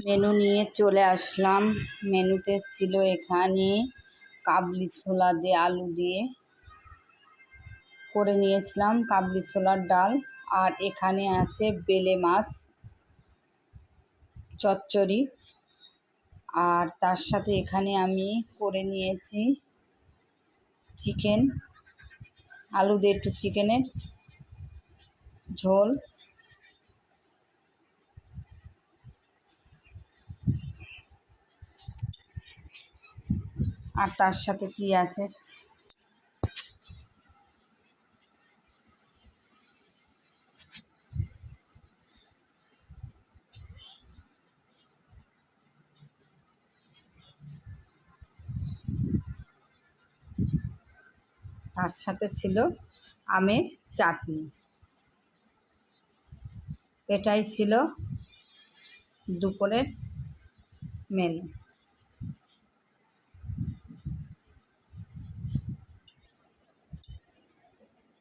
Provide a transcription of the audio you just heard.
Menu নিয়ে চলে আসলাম। মেনুতে ছিল এখানে কাবলি ছোলা দিয়ে আলু দিয়ে করে নিয়েছিলাম কাবলি ছোলার ডাল। আর এখানে আছে বেলে মাছ চচ্চড়ি। আর তার সাথে এখানে আমি করে নিয়েছি চিকেন, আলু দিয়ে একটু চিকেনের ঝোল। আর তার সাথে কি আছে, তার সাথে ছিল আমের চাটনি। এটাই ছিল দুপুরের মেনু।